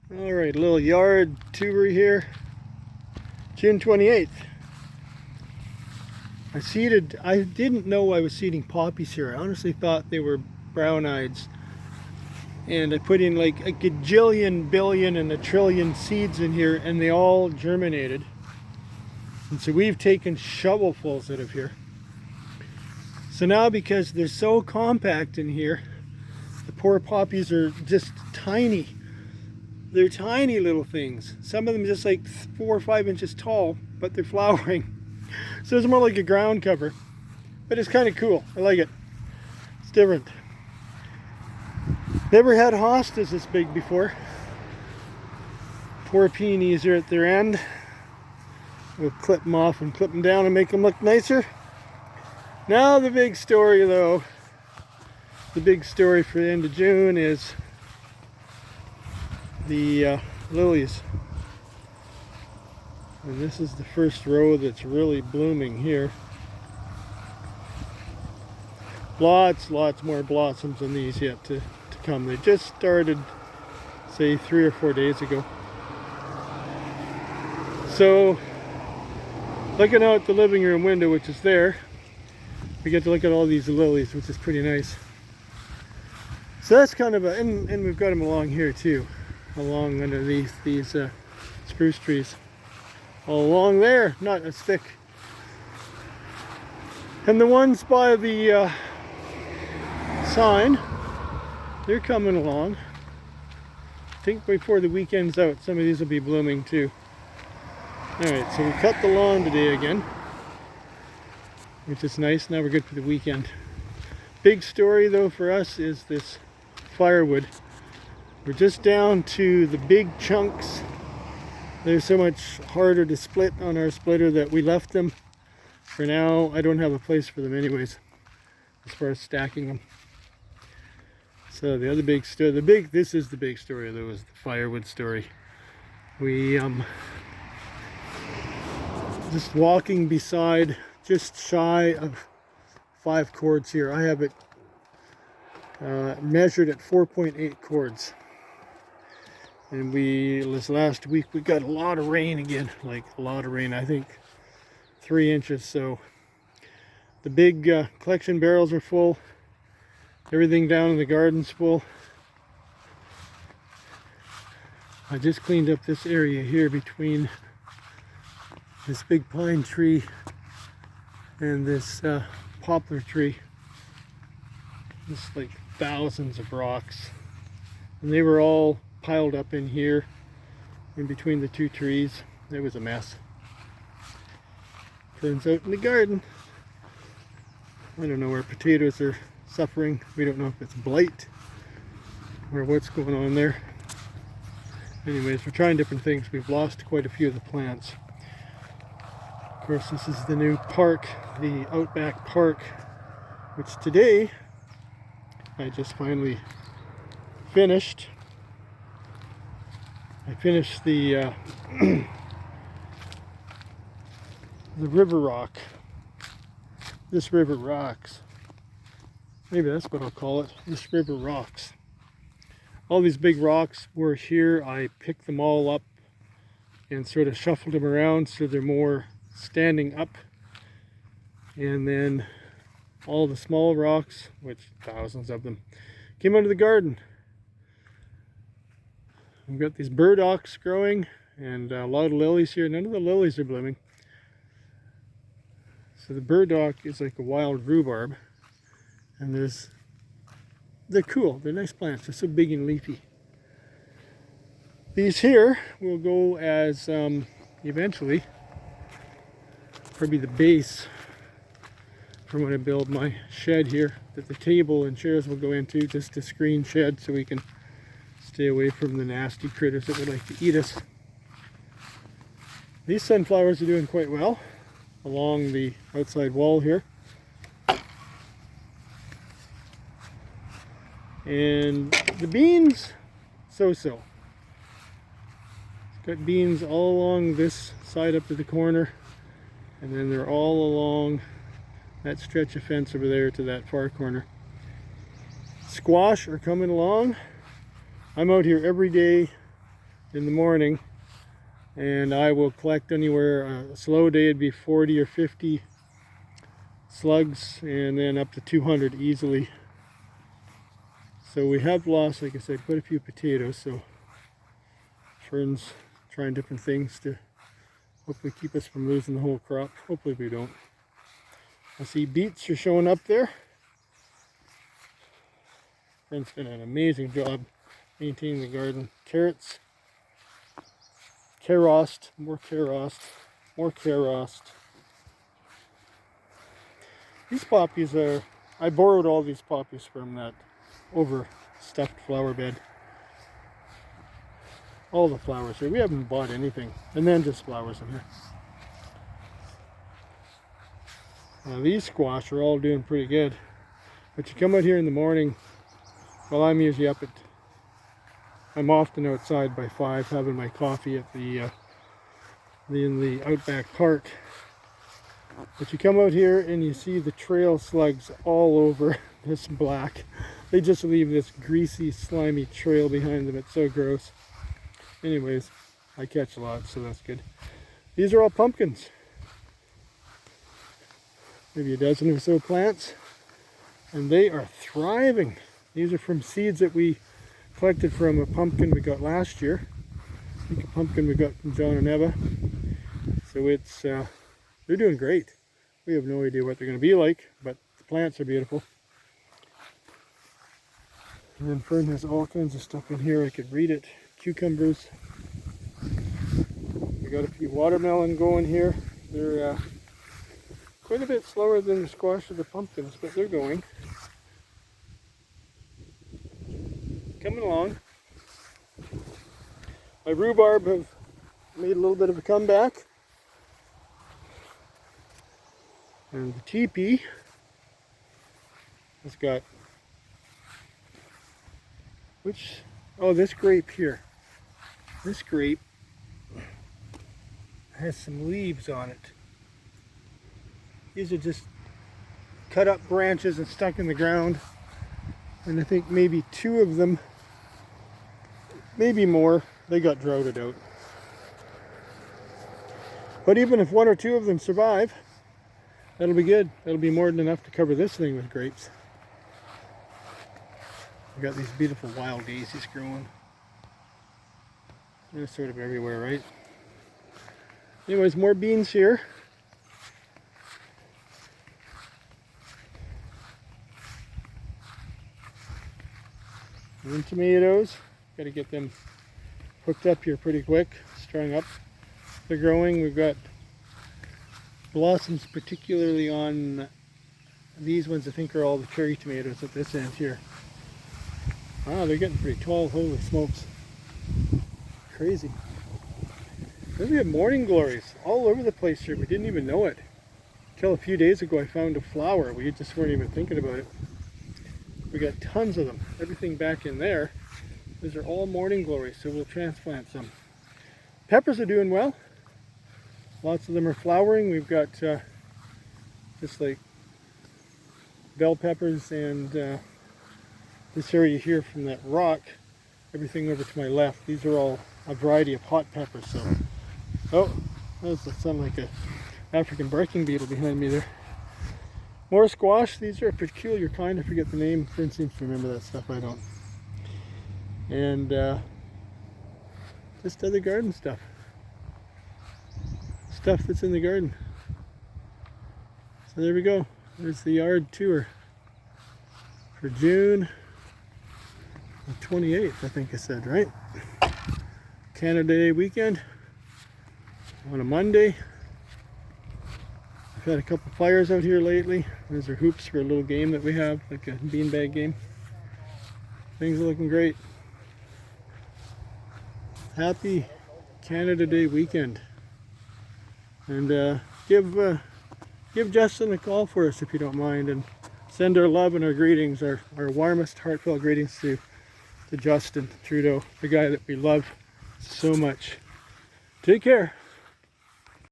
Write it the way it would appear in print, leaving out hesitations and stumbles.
All right, a little yard tour here. June 28th. I didn't know I was seeding poppies here. I honestly thought they were brown-eyeds. And I put in like a gajillion, billion, and a trillion seeds in here, and they all germinated. And so we've taken shovelfuls out of here. So now, because they're so compact in here, the poor poppies are just tiny. They're tiny little things. Some of them just like 4 or 5 inches tall, but they're flowering. So it's more like a ground cover. But it's kind of cool. I like it. It's different. Never had hostas this big before. Poor peonies are at their end. We'll clip them off and clip them down and make them look nicer. Now the big story though, the big story for the end of June is the lilies. And this is the first row that's really blooming here. Lots more blossoms than these yet to come. They just started, say, 3 or 4 days ago. So, looking out the living room window, which is there, we get to look at all these lilies, which is pretty nice. So that's kind of a, and we've got them along here too, along underneath these spruce trees. All along there, not as thick. And the ones by the sign, they're coming along. I think before the weekend's out, some of these will be blooming too. Alright, so we cut the lawn today again, which is nice. Now we're good for the weekend. Big story though for us is this firewood. We're just down to the big chunks. They're so much harder to split on our splitter that we left them. For now, I don't have a place for them anyways, as far as stacking them. So the other big story, this is the big story though, is the firewood story. We just walking beside, just shy of 5 cords here. I have it measured at 4.8 cords. And this last week we got a lot of rain again, like a lot of rain, I think 3 inches. So the big collection barrels are full. Everything down in the garden's full. I just cleaned up this area here between this big pine tree and this poplar tree. Just like thousands of rocks. And they were all piled up in here in between the 2 trees. It was a mess. Turns out in the garden, I don't know where potatoes are suffering. We don't know if it's blight or what's going on there. Anyways, we're trying different things. We've lost quite a few of the plants. Of course, this is the new park, the Outback Park, which today I just finally finished. I finished the the river rock. This river rocks. Maybe that's what I'll call it. This river rocks. All these big rocks were here. I picked them all up and sort of shuffled them around so they're more standing up. And then all the small rocks, which thousands of them, came out of the garden. We've got these burdocks growing and a lot of lilies here. None of the lilies are blooming. So the burdock is like a wild rhubarb. And they're cool. They're nice plants. They're so big and leafy. These here will go as eventually probably the base for when I build my shed here, that the table and chairs will go into, just a screen shed so we can stay away from the nasty critters that would like to eat us. These sunflowers are doing quite well along the outside wall here. And the beans, so-so. It's got beans all along this side up to the corner, and then they're all along that stretch of fence over there to that far corner. Squash are coming along. I'm out here every day in the morning, and I will collect anywhere, a slow day would be 40 or 50 slugs, and then up to 200 easily. So we have lost, like I said, quite a few potatoes, so Fern's trying different things to hopefully keep us from losing the whole crop. Hopefully we don't. I see beets are showing up there. Fern's done an amazing job maintaining the garden. Carrots, Karost, more Karost, more Karost. These poppies are, I borrowed all these poppies from that overstuffed flower bed. All the flowers here. We haven't bought anything. And then just flowers in here. Now these squash are all doing pretty good. But you come out here in the morning, well, I'm usually up at, I'm often outside by 5 having my coffee at in the Outback Park. But you come out here and you see the trail slugs all over this black. They just leave this greasy, slimy trail behind them. It's so gross. Anyways, I catch a lot, so that's good. These are all pumpkins. Maybe a dozen or so plants. And they are thriving. These are from seeds that we collected from a pumpkin we got last year. I think a pumpkin we got from John and Eva. So it's, they're doing great. We have no idea what they're going to be like, but the plants are beautiful. And then Fern has all kinds of stuff in here. I could read it. Cucumbers. We got a few watermelon going here. They're quite a bit slower than the squash or the pumpkins, but they're going. Coming along. My rhubarb have made a little bit of a comeback. And the teepee has got, this grape here. This grape has some leaves on it. These are just cut up branches and stuck in the ground. And I think maybe 2 of them, maybe more, they got droughted out. But even if 1 or 2 of them survive, that'll be good. That'll be more than enough to cover this thing with grapes. We've got these beautiful wild daisies growing. They're sort of everywhere, right? Anyways, more beans here. And then tomatoes. Got to get them hooked up here pretty quick, strung up. They're growing. We've got blossoms particularly on these ones. I think are all the cherry tomatoes at this end here. Wow, they're getting pretty tall. Holy smokes. Crazy. Then we have morning glories all over the place here. We didn't even know it. Until a few days ago I found a flower. We just weren't even thinking about it. We got tons of them. Everything back in there. These are all morning glories, so we'll transplant some. Peppers are doing well. Lots of them are flowering. We've got just like bell peppers and this area here from that rock, everything over to my left. These are all a variety of hot peppers. So, oh, that does sound like a African barking beetle behind me there. More squash. These are a peculiar kind. I forget the name. Fern seems to remember that stuff. I don't. And just other garden stuff. Stuff that's in the garden. So there we go. There's the yard tour for June the 28th, I think I said, right? Canada Day weekend on a Monday. We've had a couple fires out here lately. Those are hoops for a little game that we have, like a beanbag game. Things are looking great. Happy Canada Day weekend. And give Justin a call for us if you don't mind, and send our love and our greetings, our warmest heartfelt greetings to Justin Trudeau, the guy that we love so much. Take care.